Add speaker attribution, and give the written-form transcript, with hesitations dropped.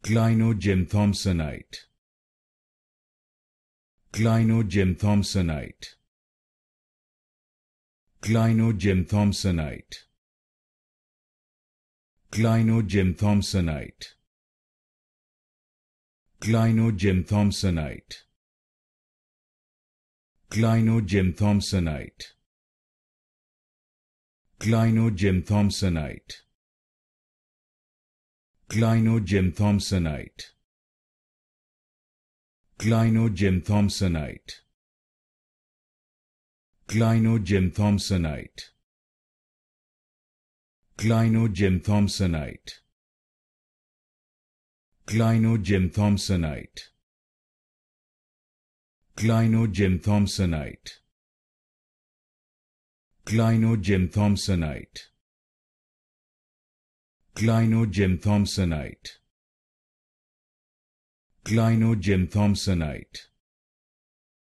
Speaker 1: Clinojimthompsonite. Clinojimthompsonite. Clinojimthompsonite. Clinojimthompsonite. Clinojimthompsonite. Clinojimthompsonite. Clinojimthompsonite. Clinojimthompsonite. Clinojimthompsonite. Clinojimthompsonite. Clinojimthompsonite. Clinojimthompsonite. Clinojimthompsonite. Clinojimthompsonite. Clinojimthompsonite. Clinojimthompsonite.